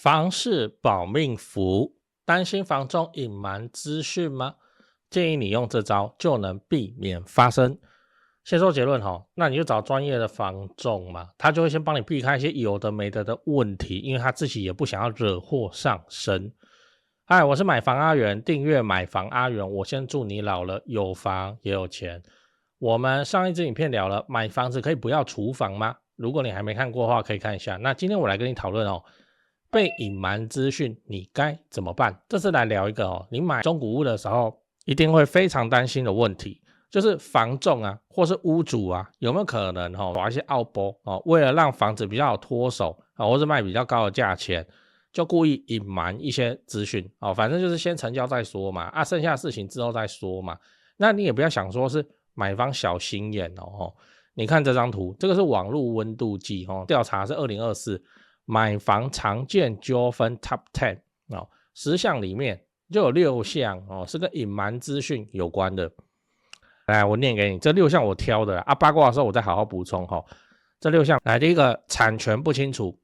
房市保命符，担心房仲隐瞒资讯吗？建议你用这招就能避免发生。先说结论那你就找专业的房仲嘛，他就会先帮你避开一些有的没的问题，因为他自己也不想要惹祸上身。嗨，我是买房阿元，订阅买房阿元，我先祝你老了有房也有钱。我们上一支影片聊了买房子可以不要厨房吗？如果你还没看过的话，可以看一下。那今天我来跟你讨论被隐瞒资讯你该怎么办？这次来聊一个你买中古屋的时候一定会非常担心的问题，就是房仲啊或是屋主啊有没有可能耍一些奥波为了让房子比较好脱手或是卖比较高的价钱，就故意隐瞒一些资讯反正就是先成交再说嘛，剩下的事情之后再说嘛。那你也不要想说是买方小心眼你看这张图，这个是网络温度计调查是2024买房常见纠纷 Top 10 10项里面就有6项是跟隐瞒资讯有关的。来，我念给你，这6项我挑的八卦的时候我再好好补充这6项，来，第一个，产权不清楚，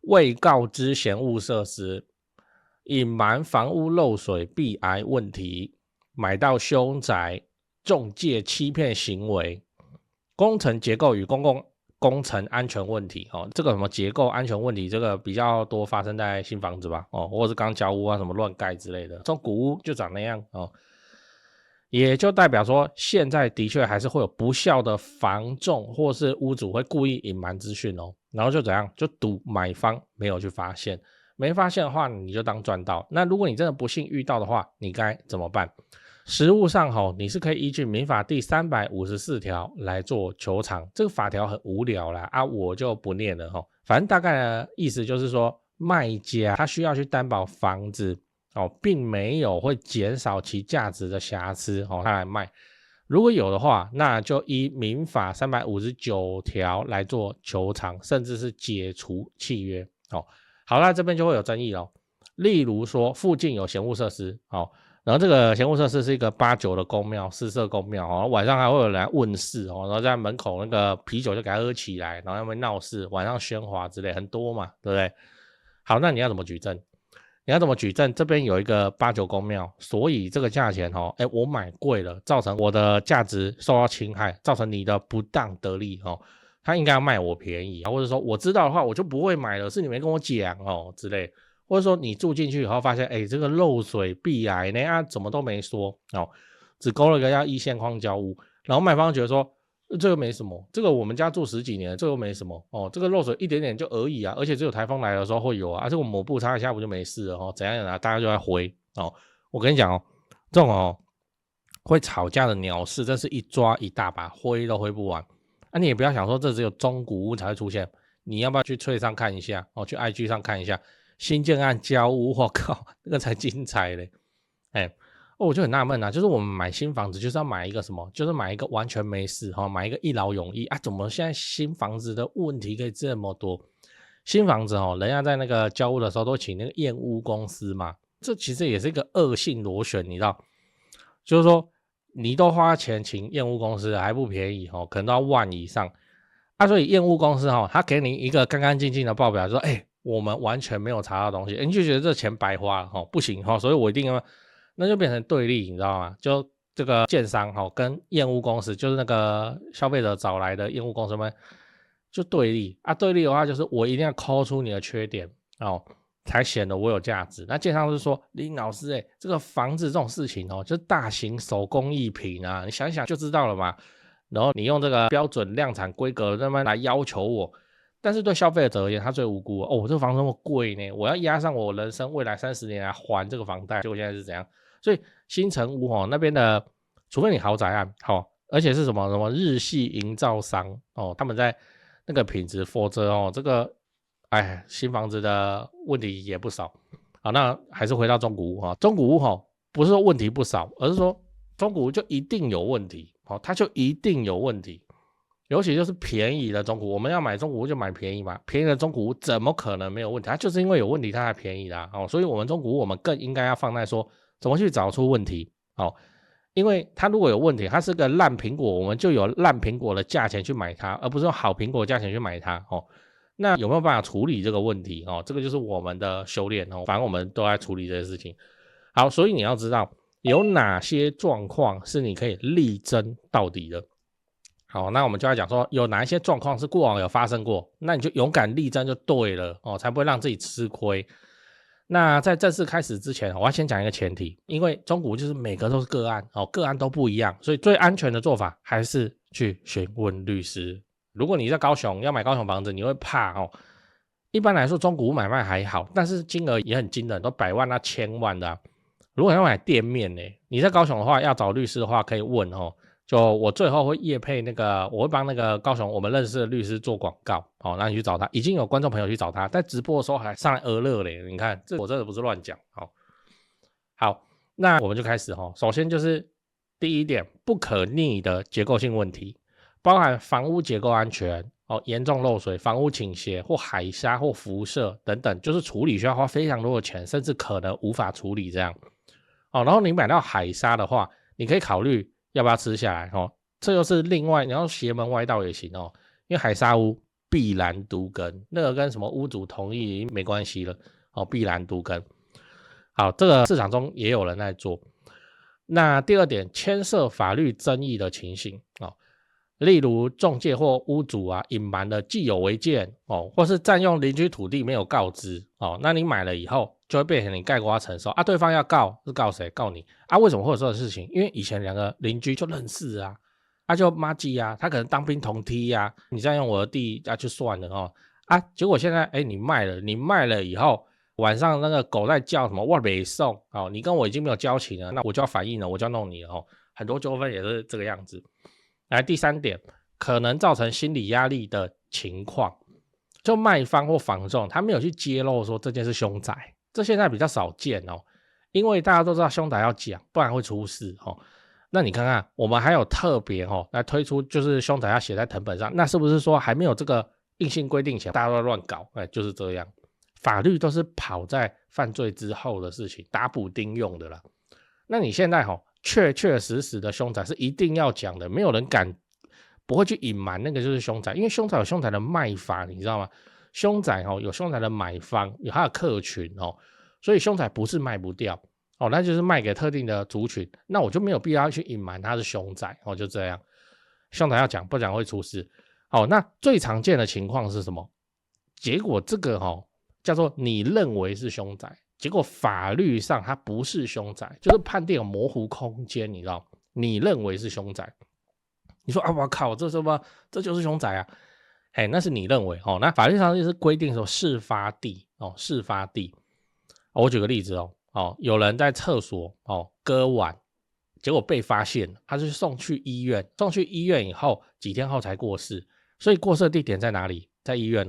未告知嫌恶设施，隐瞒房屋漏水避癌问题，买到凶宅，中介欺骗行为，工程结构与公共工程安全问题这个什么结构安全问题，这个比较多发生在新房子吧或者是刚交屋什么乱盖之类的，中古屋就长那样也就代表说现在的确还是会有不孝的房仲或是屋主会故意隐瞒资讯然后就怎样，就赌买方没有去发现，没发现的话你就当赚到。那如果你真的不幸遇到的话，你该怎么办？实务上你是可以依据民法第354条来做求偿，这个法条很无聊啦我就不念了反正大概的意思就是说，卖家他需要去担保房子并没有会减少其价值的瑕疵他来卖，如果有的话，那就依民法359条来做求偿，甚至是解除契约好，那这边就会有争议例如说附近有嫌恶设施然后这个嫌恶设施是一个8-9的公庙，私设公庙晚上还会有人来问事然后在门口那个啤酒就给他喝起来，然后他们闹事，晚上喧哗之类很多嘛，对不对？好，那你要怎么举证？你要怎么举证？这边有一个8-9公庙，所以这个价钱我买贵了，造成我的价值受到侵害，造成你的不当得利他应该要卖我便宜或者说我知道的话我就不会买了，是你没跟我讲之类，或者说你住进去以后发现这个漏水避癌呢怎么都没说只勾了一个要1线框交屋，然后卖方觉得说这个没什么，这个我们家住10几年，这个没什么这个漏水一点点就而已而且只有台风来的时候会有这个抹布擦一下不就没事了怎样大家就在挥我跟你讲这种会吵架的鸟事真是一抓一大把，挥都挥不完你也不要想说这只有中古屋才会出现，你要不要去脆上看一下去 IG 上看一下新建案交屋，我靠，那个才精彩嘞我就很纳闷就是我们买新房子就是要买一个什么，就是买一个完全没事买一个一劳永逸怎么现在新房子的问题可以这么多？新房子人家在那个交屋的时候都请那个验屋公司嘛，这其实也是一个恶性螺旋，你知道，就是说你都花钱请验屋公司还不便宜可能都要万以上所以验屋公司他给你一个干干净净的报表，说我们完全没有查到东西你就觉得这钱白花了不行所以我一定要，那就变成对立，你知道吗？就这个建商跟验屋公司，就是那个消费者找来的验屋公司们就对立对立的话就是我一定要抠出你的缺点才显得我有价值。那建商是说林老师这个房子这种事情就是大型手工艺品你想一想就知道了嘛，然后你用这个标准量产规格那么来要求我，但是对消费者而言他最无辜我这个房子那么贵呢，我要压上我人生未来30年来还这个房贷，结果现在是怎样？所以新成屋那边的，除非你豪宅案而且是什么日系营造商他们在那个品质，否则这个新房子的问题也不少那还是回到中古屋中古屋不是说问题不少，而是说中古屋就一定有问题它就一定有问题，尤其就是便宜的中古屋，我们要买中古屋就买便宜嘛，便宜的中古屋怎么可能没有问题？它就是因为有问题它才便宜的所以我们中古屋我们更应该要放在说怎么去找出问题因为它如果有问题，它是个烂苹果，我们就有烂苹果的价钱去买它，而不是用好苹果的价钱去买它那有没有办法处理这个问题哦？这个就是我们的修炼哦，反正我们都在处理这些事情。好，所以你要知道有哪些状况是你可以力争到底的。好，那我们就要讲说有哪一些状况是过往有发生过，那你就勇敢力争就对了哦，才不会让自己吃亏。那在正式开始之前，我要先讲一个前提，因为中古就是每个都是个案哦，个案都不一样，所以最安全的做法还是去询问律师。如果你在高雄要买高雄房子，你会怕哦。一般来说，中古屋买卖还好，但是金额也很惊人，都百万到千万的啊。如果要买店面呢，你在高雄的话，要找律师的话，可以问哦。就我最后会业配那个，我会帮那个高雄我们认识的律师做广告，哦，那你去找他，已经有观众朋友去找他，在直播的时候还上来乐嘞，你看这我真的不是乱讲，好，那我们就开始哈。首先就是第一点，不可逆的结构性问题，包含房屋结构安全哦，严重漏水、房屋倾斜或海沙或辐射等等，就是处理需要花非常多的钱，甚至可能无法处理这样。哦，然后你买到海沙的话，你可以考虑要不要吃下来哦，这又是另外你要邪门歪道也行哦，因为海沙屋必然都更，那个跟什么屋主同意已经没关系了哦，必然都更。好，这个市场中也有人在做。那第二点，牵涉法律争议的情形哦，例如仲介或屋主啊隐瞒了既有违建哦，或是占用邻居土地没有告知哦，那你买了以后就会变成你概括承受啊，对方要告是告谁？告你啊？为什么会有这种事情？因为以前两个邻居就认识啊，就麻吉啊，他可能当兵同梯啊，你占用我的地就算了哦啊，结果现在你卖了以后，晚上那个狗在叫什么我没送哦，你跟我已经没有交情了，那我就要反应了，我就要弄你了哦，很多纠纷也是这个样子。来第三点，可能造成心理压力的情况，就卖方或房仲他没有去揭露说这件是凶宅，这现在比较少见哦，因为大家都知道凶宅要讲，不然会出事哦。那你看看，我们还有特别来推出，就是凶宅要写在藤本上，那是不是说还没有这个硬性规定前，大家都乱搞？就是这样，法律都是跑在犯罪之后的事情，打补丁用的啦。那你现在确确实实的凶宅是一定要讲的，没有人不会去隐瞒那个就是凶宅，因为凶宅有凶宅的卖法，你知道吗？凶宅有凶宅的买方，有他的客群所以凶宅不是卖不掉那就是卖给特定的族群，那我就没有必要去隐瞒它是凶宅就这样，凶宅要讲，不讲会出事。那最常见的情况是什么？结果这个叫做你认为是凶宅，结果法律上它不是凶宅，就是判定有模糊空间，你知道？你认为是凶宅，你说啊，我靠，这什么？这就是凶宅啊！那是你认为那法律上就是规定说事发地事发地。我举个例子有人在厕所割腕，结果被发现，他就送去医院，送去医院以后几天后才过世，所以过世的地点在哪里？在医院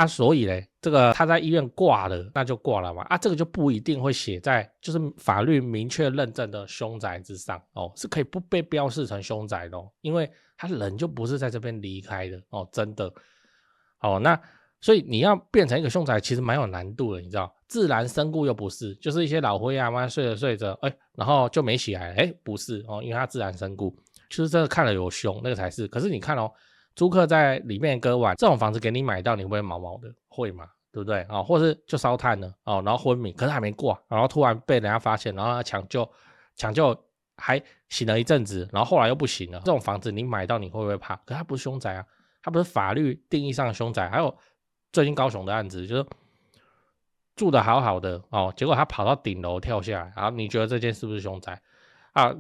所以呢，这个他在医院挂了，那就挂了嘛这个就不一定会写在就是法律明确认证的凶宅之上是可以不被标示成凶宅的因为他人就不是在这边离开的真的那所以你要变成一个凶宅其实蛮有难度的，你知道，自然身故又不是，就是一些老灰啊，睡着睡着然后就没起来不是因为他自然身故，就是这个看了有凶那个才是。可是你看租客在里面割腕，这种房子给你买到，你会不会毛毛的？会嘛，对不对或是就烧炭了然后昏迷，可是还没挂，然后突然被人家发现，然后他抢救还醒了一阵子，然后后来又不行了，这种房子你买到你会不会怕？可是它不是凶宅啊，它不是法律定义上的凶宅。还有最近高雄的案子，就是住的好好的结果他跑到顶楼跳下来，然后你觉得这件是不是凶宅？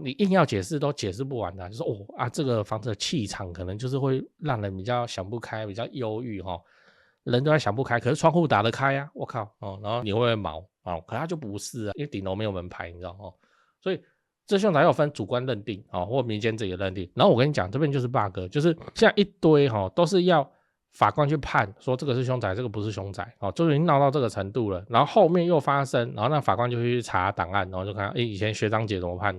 你硬要解释都解释不完的，就是这个房子的气场可能就是会让人比较想不开，比较忧郁人都在想不开，可是窗户打得开啊，我靠然后你会不会毛可他就不是因为顶楼没有门牌，你知道所以这凶宅要分主观认定或民间自己的认定。然后我跟你讲，这边就是 bug， 就是现在一堆都是要法官去判说这个是凶宅，这个不是凶宅就是已经闹到这个程度了，然后后面又发生，然后那法官就去查档案，然后就看以前学长姐怎么判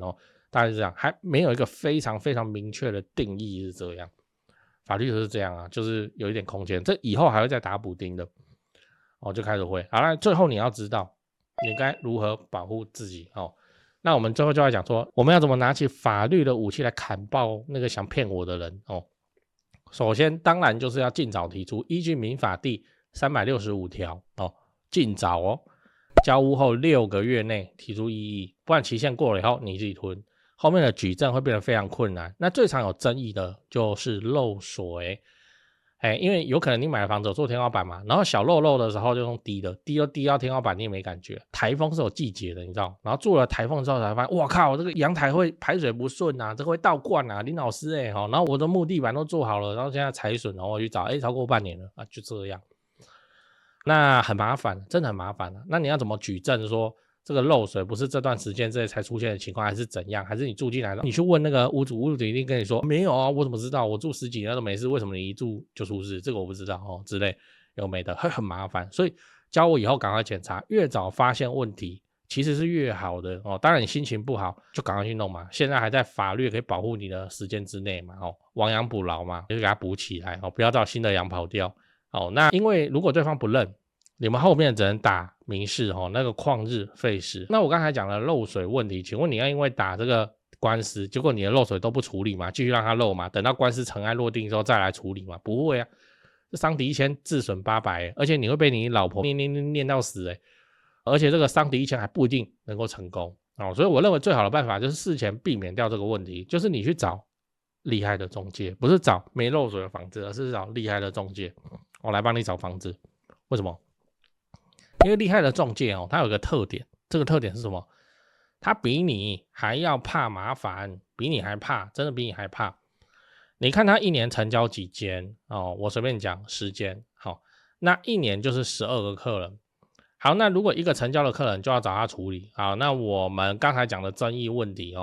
大概是这样，还没有一个非常非常明确的定义是这样。法律就是这样啊，就是有一点空间，这以后还会再打补丁的就开始会。好了，最后你要知道你该如何保护自己那我们最后就要讲说，我们要怎么拿起法律的武器来砍爆那个想骗我的人首先当然就是要尽早提出，依据民法第365条尽早交屋后6个月内提出异议，不然期限过了以后你自己吞，后面的举证会变得非常困难。那最常有争议的就是漏水，因为有可能你买的房子有做天花板嘛，然后小漏的时候就用低的，低到天花板你也没感觉。台风是有季节的，你知道，然后做了台风之后才发现，哇靠，这个阳台会排水不顺啊，这个会倒灌啊，林老师然后我的木地板都做好了，然后现在财损，然后我去找，超过半年了啊，就这样。那很麻烦，真的很麻烦那你要怎么举证说这个漏水不是这段时间之内才出现的情况，还是怎样？还是你住进来了，你去问那个屋主，屋主一定跟你说没有啊，我怎么知道？我住10几年都没事，为什么你一住就出事？这个我不知道之类，有没的，会很麻烦。所以教我以后赶快检查，越早发现问题其实是越好的当然你心情不好就赶快去弄嘛，现在还在法律可以保护你的时间之内嘛亡羊补牢嘛，就给它补起来不要到新的羊跑掉那因为如果对方不认，你们后面只能打民事那个旷日费时。那我刚才讲了漏水问题，请问你要因为打这个官司，结果你的漏水都不处理吗？继续让它漏吗？等到官司尘埃落定之后再来处理吗？不会啊，这伤敌1000自损800而且你会被你老婆念到死而且这个伤敌1000还不一定能够成功所以我认为最好的办法就是事前避免掉这个问题，就是你去找厉害的中介，不是找没漏水的房子，而是找厉害的中介我来帮你找房子。为什么？因为厉害的中介它有一个特点，这个特点是什么？他比你还要怕麻烦，比你还怕，真的比你还怕。你看他一年成交几间我随便讲10间好，那一年就是12个客人。好，那如果一个成交的客人就要找他处理，好，那我们刚才讲的争议问题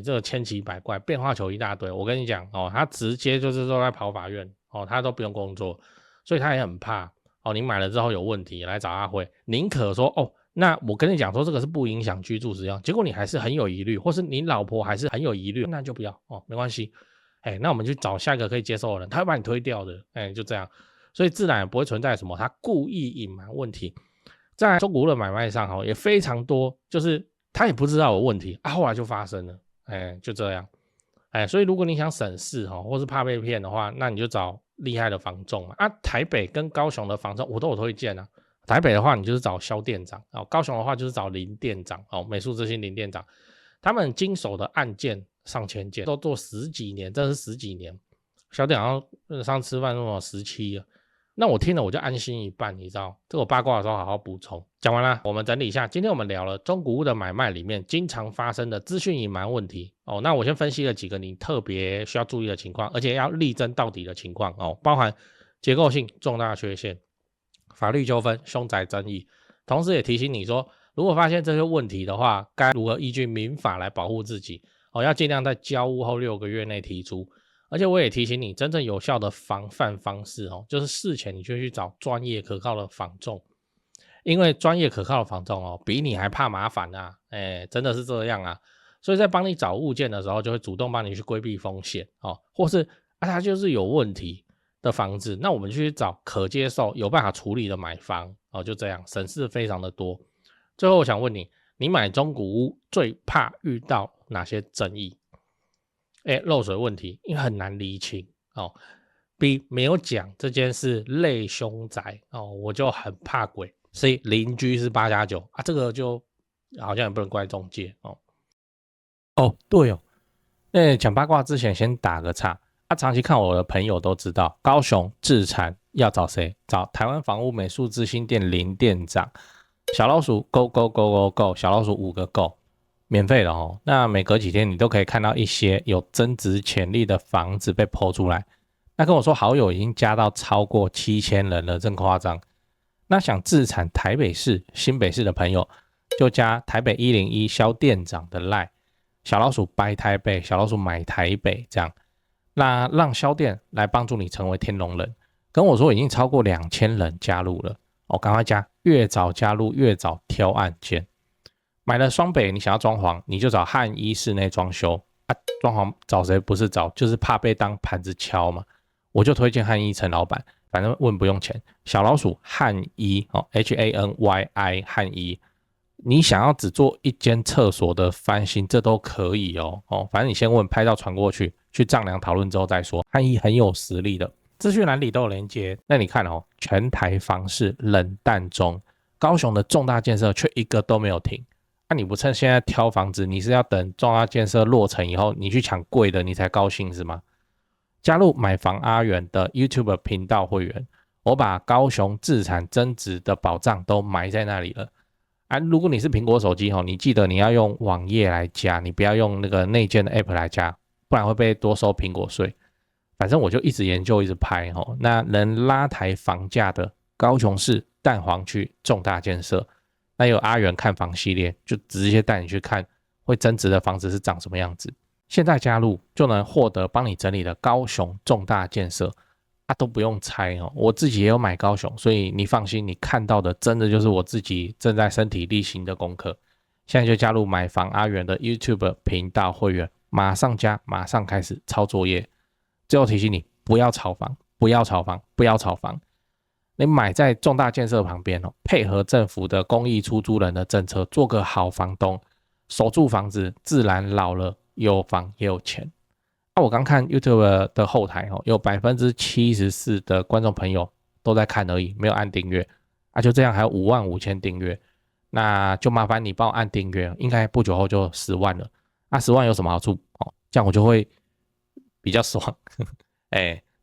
这个千奇百怪，变化球一大堆。我跟你讲他直接就是都在跑法院他都不用工作，所以他也很怕你买了之后有问题来找他会，宁可说那我跟你讲说这个是不影响居住使用，结果你还是很有疑虑，或是你老婆还是很有疑虑，那就不要没关系那我们去找下一个可以接受的人，他会把你推掉的就这样，所以自然也不会存在什么他故意隐瞒问题。在中古屋的买卖上也非常多，就是他也不知道有问题后来就发生了就这样所以如果你想省事或是怕被骗的话，那你就找厉害的房仲嘛台北跟高雄的房仲我都有推荐台北的话你就是找萧店长高雄的话就是找林店长美术之星林店长，他们经手的案件上千件，都做10几年，真的是10几年。萧店长上次吃饭说17了，那我听了我就安心一半，你知道这个我八卦的时候好好补充。讲完了，我们整理一下，今天我们聊了中古屋的买卖里面经常发生的资讯隐瞒问题那我先分析了几个你特别需要注意的情况，而且要力争到底的情况包含结构性重大缺陷、法律纠纷、凶宅争议，同时也提醒你说，如果发现这些问题的话，该如何依据民法来保护自己要尽量在交屋后6个月内提出。而且我也提醒你，真正有效的防范方式就是事前你就去找专业可靠的房仲，因为专业可靠的房仲比你还怕麻烦真的是这样所以在帮你找物件的时候，就会主动帮你去规避风险或是它就是有问题的房子，那我们就去找可接受、有办法处理的买方就这样，省事非常的多。最后我想问你，你买中古屋最怕遇到哪些争议？漏水问题，因为很难厘清比没有讲这件事类凶宅我就很怕鬼，所以邻居是8+9这个就好像也不能怪中介对讲八卦之前先打个岔长期看我的朋友都知道，高雄置产要找谁？找台湾房屋美术之星店林店长，小老鼠 go go go go go， 小老鼠5个 go，免费的那每隔几天你都可以看到一些有增值潜力的房子被po出来，那跟我说好友已经加到超过7000人了，真夸张。那想自产台北市、新北市的朋友，就加台北101萧店长的 LINE， 小老鼠 buy 台北，小老鼠买台北，这样，那让萧店来帮助你成为天龙人。跟我说已经超过2000人加入了赶快加，越早加入越早挑案件。买了双北，你想要装潢，你就找汉一室内装修装潢找谁不是找，就是怕被当盘子敲嘛。我就推荐汉一陈老板，反正问不用钱，小老鼠汉一HANYI 汉一你想要只做一间厕所的翻新，这都可以哦。反正你先问，拍照传过去，去丈量讨论之后再说。汉一很有实力的，资讯栏里都有连结。那你看哦，全台房市冷淡中，高雄的重大建设却一个都没有停。那你不趁现在挑房子，你是要等重大建设落成以后，你去抢贵的，你才高兴是吗？加入买房阿元的 YouTube 频道会员，我把高雄自产增值的宝藏都埋在那里了。如果你是苹果手机，你记得你要用网页来加，你不要用那个内建的 App 来加，不然会被多收苹果税。反正我就一直研究一直拍，那能拉抬房价的高雄市蛋黄区重大建设，那有阿元看房系列，就直接带你去看会增值的房子是长什么样子。现在加入就能获得帮你整理的高雄重大建设都不用猜我自己也有买高雄，所以你放心，你看到的真的就是我自己正在身体力行的功课。现在就加入买房阿元的 YouTube 频道会员，马上加，马上开始抄作业。最后提醒你，不要炒房，不要炒房，不要炒房。你买在重大建设旁边配合政府的公益出租人的政策，做个好房东，守住房子，自然老了有房也有钱。我刚看 YouTube 的后台有 74% 的观众朋友都在看而已，没有按订阅就这样还有55000订阅，那就麻烦你帮我按订阅，应该不久后就10万了。10万有什么好处这样我就会比较爽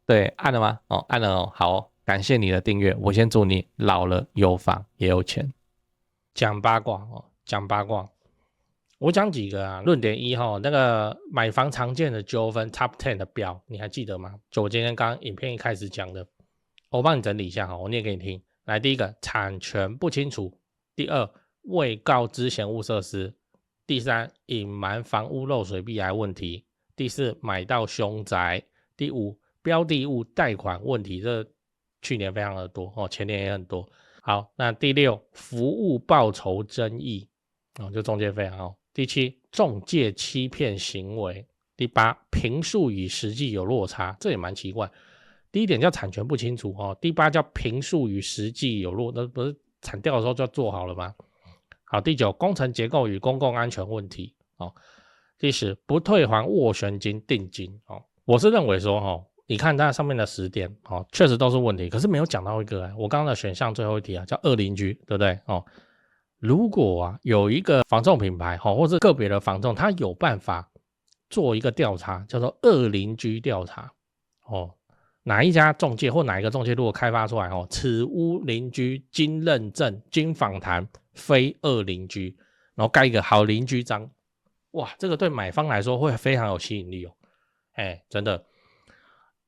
对，按了吗？按了好感谢你的订阅，我先祝你老了有房也有钱。讲八卦讲八卦。我讲几个论点一那个买房常见的纠纷 Top 10 的表，你还记得吗？就我今天刚影片一开始讲的，我帮你整理一下我念给你听。来，第一个，产权不清楚；第二，未告知嫌恶设施；第三，隐瞒房屋漏水壁癌问题；第四，买到凶宅；第五，标的物贷款问题，这去年非常的多前年也很多。好，那第六，服务报酬争议就中介费第七，仲介欺骗行为；第八，评述与实际有落差，这也蛮奇怪。第一点叫产权不清楚第八叫评述与实际有落，那不是产调的时候就要做好了吗？好，第九，工程结构与公共安全问题第十，不退还斡旋金定金我是认为说你看它上面的10点确实都是问题，可是没有讲到一个我刚刚的选项最后一题叫恶邻居，对不对如果有一个房仲品牌或者个别的房仲，他有办法做一个调查，叫做恶邻居调查哪一家仲介或哪一个仲介如果开发出来此屋邻居经认证经访谈非恶邻居，然后盖一个好邻居章，哇，这个对买方来说会非常有吸引力真的。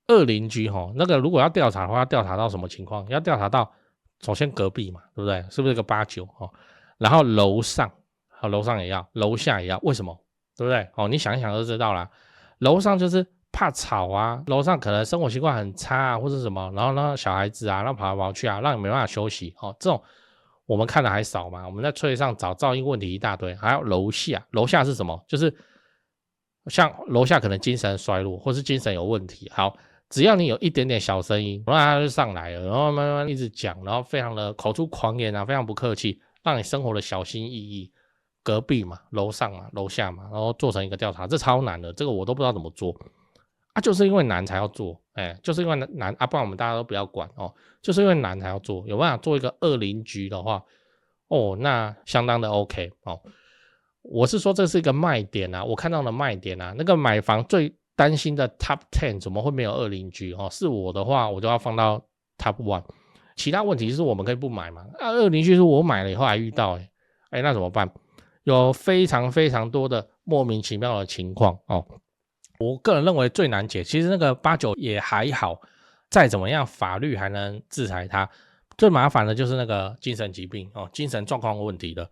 恶邻居那个如果要调查的话，要调查到什么情况？要调查到首先隔壁嘛，对不对？是不是个8、9然后楼上楼上也要，楼下也要，为什么？对不对你想一想就知道啦。楼上就是怕吵楼上可能生活习惯很差或者什么，然后让小孩子让跑来跑去让你没办法休息这种我们看的还少嘛。我们在脆上找噪音问题一大堆。还有楼下，楼下是什么？就是像楼下可能精神衰弱或是精神有问题，好，只要你有一点点小声音，然后他就上来了，然后慢慢一直讲，然后非常的口出狂言非常不客气，让你生活的小心翼翼。隔壁嘛，楼上嘛，楼下嘛，然后做成一个调查，这超难的，这个我都不知道怎么做就是因为难才要做就是因为难不然我们大家都不要管就是因为难才要做。有办法做一个恶邻居的话那相当的 OK 我是说这是一个卖点我看到的卖点那个买房最担心的 Top 10怎么会没有恶邻居是我的话我就要放到 Top 1。其他问题是我们可以不买嘛恶邻居是我买了以后还遇到那怎么办？有非常非常多的莫名其妙的情况我个人认为最难解，其实那个8、9也还好，再怎么样法律还能制裁他。最麻烦的就是那个精神疾病精神状况问题的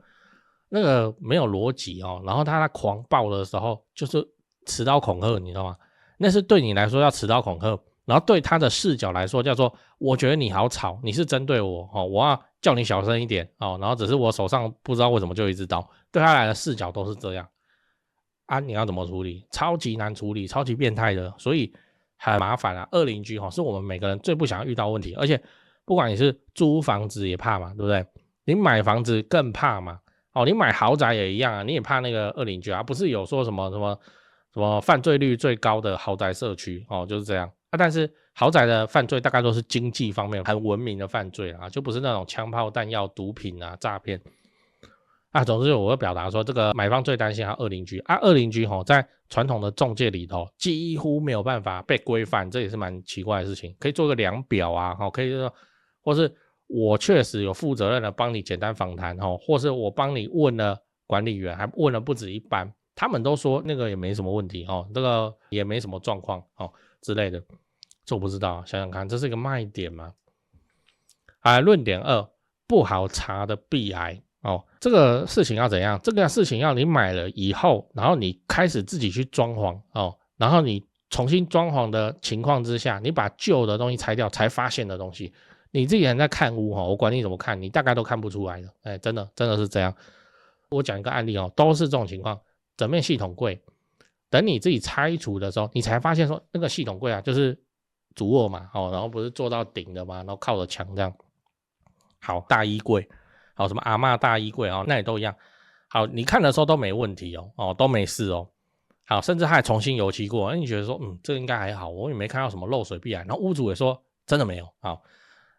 那个没有逻辑然后他狂暴的时候就是持刀恐吓，你知道吗？那是对你来说要持刀恐吓，然后对他的视角来说叫做我觉得你好吵，你是针对我我要叫你小声一点然后只是我手上不知道为什么就有一支刀，对他来的视角都是这样你要怎么处理？超级难处理，超级变态的，所以很麻烦恶邻居是我们每个人最不想要遇到的问题。而且不管你是租房子也怕嘛，对不对？你买房子更怕嘛哦，你买豪宅也一样啊，你也怕那个恶邻居啊，不是有说什么犯罪率最高的豪宅社区哦，就是这样啊。但是豪宅的犯罪大概都是经济方面很文明的犯罪啊，就不是那种枪炮弹药、毒品啊、诈骗啊。总之，我会表达说，这个买方最担心恶邻居啊，恶邻居在传统的仲介里头几乎没有办法被规范，这也是蛮奇怪的事情。可以做个量表啊，可以说，或是我确实有负责任的帮你简单访谈或是我帮你问了管理员，还问了不止一班，他们都说那个也没什么问题这个也没什么状况之类的。这我不知道，想想看，这是一个卖点吗？论点2，不好查的壁癌这个事情要怎样？这个事情要你买了以后，然后你开始自己去装潢然后你重新装潢的情况之下，你把旧的东西拆掉才发现的东西，你自己人在看屋我管你怎么看，你大概都看不出来的。真的是这样。我讲一个案例都是这种情况。整面系统柜，等你自己拆除的时候，你才发现说那个系统柜就是主卧嘛然后不是做到顶的嘛，然后靠着墙这样。好，大衣柜什么阿嬷大衣柜那也都一样。好，你看的时候都没问题都没事好，甚至还重新油漆过，你觉得说这个应该还好，我也没看到什么漏水壁癌，然后屋主也说真的没有。好，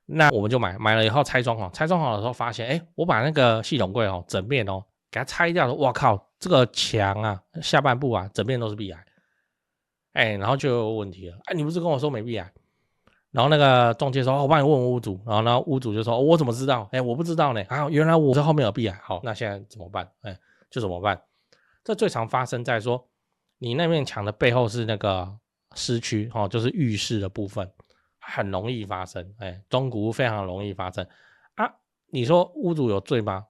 那我们就买了以后拆装潢的时候发现我把那个系统柜整面给它拆掉了，哇靠，这个墙啊下半部整面都是壁癌然后就有问题了你不是跟我说没壁癌？然后那个中介说我帮你问屋主，然后呢屋主就说我怎么知道？我不知道呢原来我这后面有壁癌。好，那现在怎么办？就怎么办？这最常发生在说你那面墙的背后是那个湿区就是浴室的部分，很容易发生中古屋非常容易发生你说屋主有罪吗？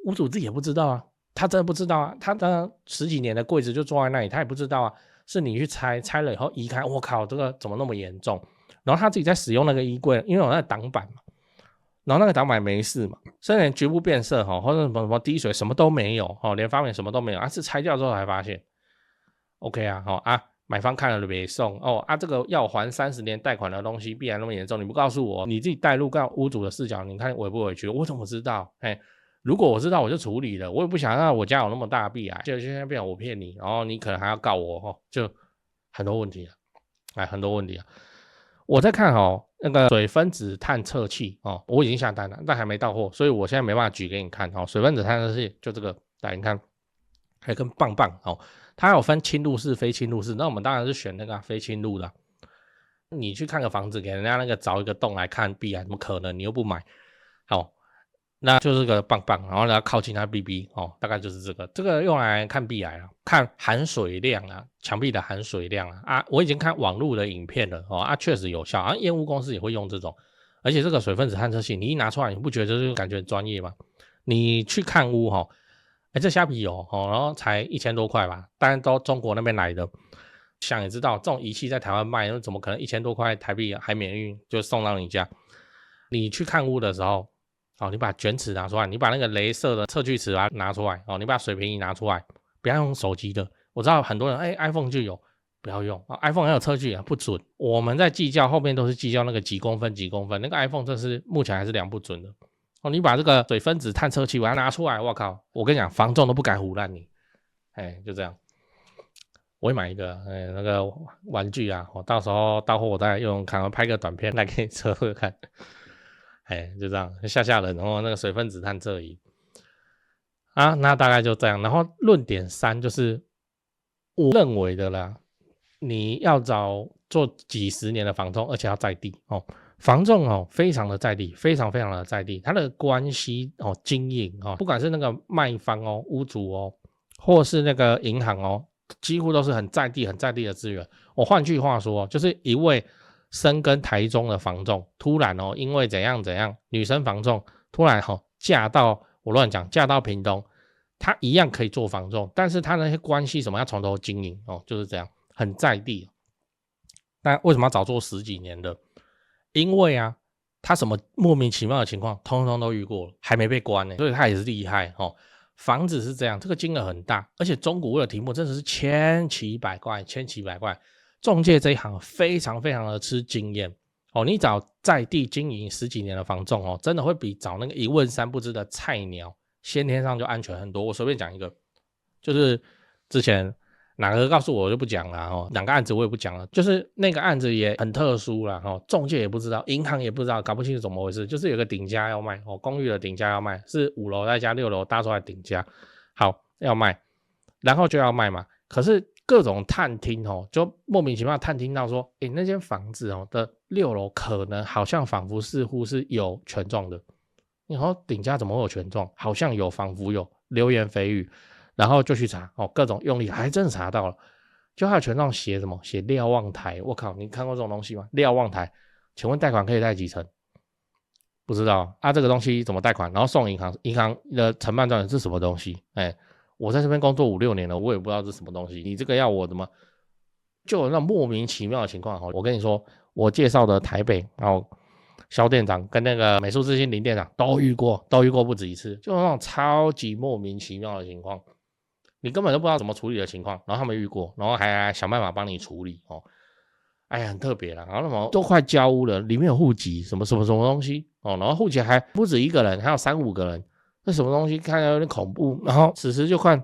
屋主自己也不知道他真的不知道他的10几年的柜子就坐在那里，他也不知道是你去拆了以后移开，我靠，这个怎么那么严重？然后他自己在使用那个衣柜，因为有那个挡板嘛，然后那个挡板没事嘛，虽然局部变色或者什么滴水什么都没有连发霉什么都没有是拆掉之后才发现。 OK 买方看了没送这个要还30年贷款的东西必然那么严重，你不告诉我，你自己带入到屋主的视角，你看委不委屈？我怎么知道？如果我知道我就处理了，我也不想让我家有那么大的壁癌，就现在变成我骗你，然后你可能还要告我就很多问题很多问题我在看那个水分子探测器我已经下单了，但还没到货，所以我现在没办法举给你看水分子探测器就这个，来你看，还跟棒棒它有分侵入式、非侵入式，那我们当然是选那个非侵入的。你去看个房子，给人家那个凿一个洞来看壁癌，怎么可能？你又不买，好，那就是个棒棒，然后呢靠近它 BB 大概就是这个用来看壁癌看含水量墙壁的含水量我已经看网络的影片了确实有效验屋公司也会用这种，而且这个水分子探测器你一拿出来，你不觉得就是感觉很专业吗？你去看屋这虾皮有然后才1000多块吧，当然都中国那边来的。想也知道这种仪器在台湾卖，怎么可能1000多块台币还免运就送到你家？你去看屋的时候你把卷尺拿出来，你把那个雷射的测距尺拿出来你把水平仪拿出来，不要用手机的。我知道很多人iPhone 就有，不要用iPhone 还有测距不准。我们在计较后面都是计较那个几公分，那个 iPhone 这是目前还是量不准的你把这个水分子探测器把它拿出来，我靠，我跟你讲，房仲都不敢唬烂你就这样。我会买一个那个玩具我到时候到货我再用看，拍个短片来给你测测看就这样吓人。然后那个水分子探测仪那大概就这样。然后论点3就是我认为的啦，你要找做几十年的房仲，而且要在地房仲非常的在地，非常非常的在地，他的关系经营不管是那个卖方屋主或是那个银行几乎都是很在地的资源。我换句话说就是一位深耕台中的房仲，突然因为怎样女生房仲突然嫁到，我乱讲，嫁到屏东，他一样可以做房仲，但是他那些关系什么要从头经营就是这样，很在地。那为什么要早做10几年的？因为他什么莫名其妙的情况通通都遇过了，还没被关呢，所以他也是厉害房子是这样，这个金额很大，而且中古屋的题目真的是千奇百怪，中介这一行非常非常的吃经验你找在地经营10几年的房仲真的会比找那个一问三不知的菜鸟先天上就安全很多。我随便讲一个，就是之前哪个告诉我就不讲了哦，哪个案子我也不讲了，就是那个案子也很特殊啦哦，中介也不知道，银行也不知道，搞不清楚怎么回事，就是有个顶家要卖哦，公寓的顶家要卖，是5楼再加6楼搭出来顶家，好要卖，然后就要卖嘛，可是各种探听哦，就莫名其妙探听到说，那间房子哦的6楼可能好像仿佛似乎是有权状的，然后顶家怎么会有权状？好像有，仿佛有，流言蜚语。然后就去查哦，各种用力，还真的查到了。就他的权状写什么？写瞭望台。我靠，你看过这种东西吗？瞭望台，请问贷款可以贷几成？不知道啊，这个东西怎么贷款？然后送银行，银行的承办专员是什么东西？我在这边工作5、6年了，我也不知道这是什么东西。你这个要我怎么？就有那种莫名其妙的情况。我跟你说，我介绍的台北，然后肖店长跟那个美术之星林店长都遇过不止一次，就那种超级莫名其妙的情况。你根本都不知道怎么处理的情况，然后他们遇过，然后还想办法帮你处理哦。哎呀，很特别啦。然后那么都快交屋了，里面有户籍，什么东西哦，然后户籍还不止1个人，还有3、5个人，这什么东西看起来有点恐怖。然后此时就看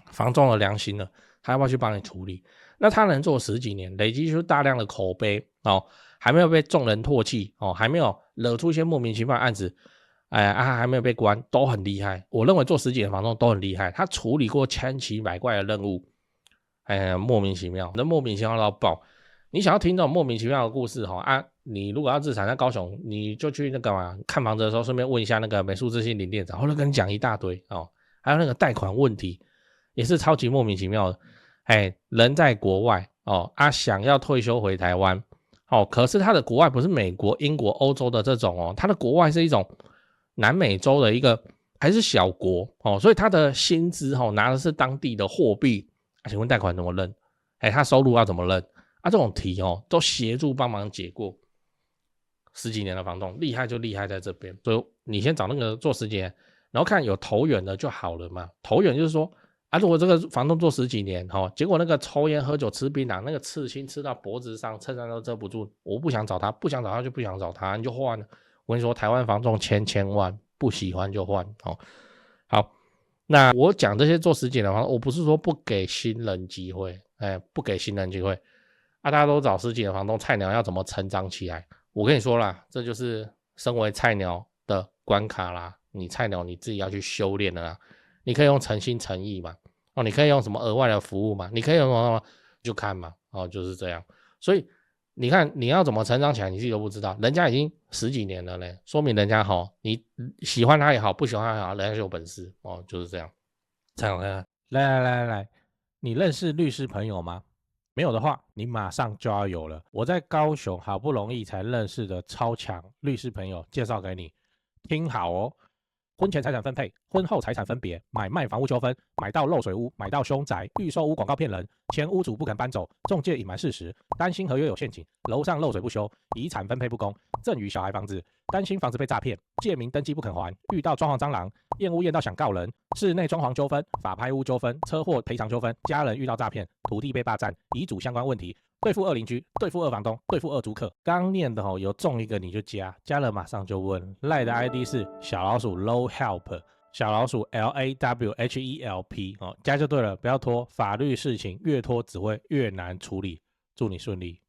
房仲的良心了，他要不要去帮你处理？那他能做10几年，累积出大量的口碑哦，还没有被众人唾弃哦，还没有惹出一些莫名其妙的案子。还没有被关，都很厉害。我认为做10几年房东都很厉害，他处理过千奇百怪的任务，莫名其妙，那莫名其妙到爆。你想要听这种莫名其妙的故事你如果要自产在高雄，你就去那个嘛，看房子的时候顺便问一下那个美术之星林店长，或者跟你讲一大堆哦。还有那个贷款问题也是超级莫名其妙的。人在国外哦，想要退休回台湾哦，可是他的国外不是美国、英国、欧洲的这种哦，他的国外是一种南美洲的一个还是小国哦，所以他的薪资拿的是当地的货币。请问贷款怎么认？他收入要怎么认？这种题都协助帮忙解过。10几年的房东厉害就厉害在这边，所以你先找那个做10几年，然后看有投缘的就好了嘛。投缘就是说如果这个房东做10几年结果那个抽烟喝酒吃槟榔，那个刺青吃到脖子上，衬衫都遮不住，我不想找他，不想找他就不想找他，你就换了。我跟你说，台湾房仲千万，不喜欢就换好，那我讲这些做10几年的房东，我不是说不给新人机会，不给新人机会大家都找10几年的房东，菜鸟要怎么成长起来？我跟你说啦，这就是身为菜鸟的关卡啦。你菜鸟你自己要去修炼的啦。你可以用诚心诚意嘛，你可以用什么额外的服务嘛，你可以用什么就看嘛，就是这样。所以你看你要怎么成长起来，你自己都不知道，人家已经10几年了呢，说明人家你喜欢他也好，不喜欢他也好，人家就有本事就是这样。蔡总看，来，你认识律师朋友吗？没有的话，你马上就要有了。我在高雄好不容易才认识的超强律师朋友介绍给你，听好哦。婚前财产分配、婚后财产分别、买卖房屋纠纷、买到漏水屋、买到凶宅、预售屋广告骗人、前屋主不肯搬走、中介隐瞒事实、担心合约有陷阱、楼上漏水不修、遗产分配不公、赠与小孩房子、担心房子被诈骗、借名登记不肯还、遇到装潢蟑螂、验屋验到想告人、室内装潢纠纷、法拍屋纠纷、车祸赔偿纠纷、家人遇到诈骗、土地被霸占、遗嘱相关问题。对付2邻居，对付2房东，对付2租客。刚念的有中一个你就加了马上就问。赖的 ID 是小老鼠 low help， 小老鼠 LAWHELP 加就对了，不要拖。法律事情越拖只会越难处理。祝你顺利。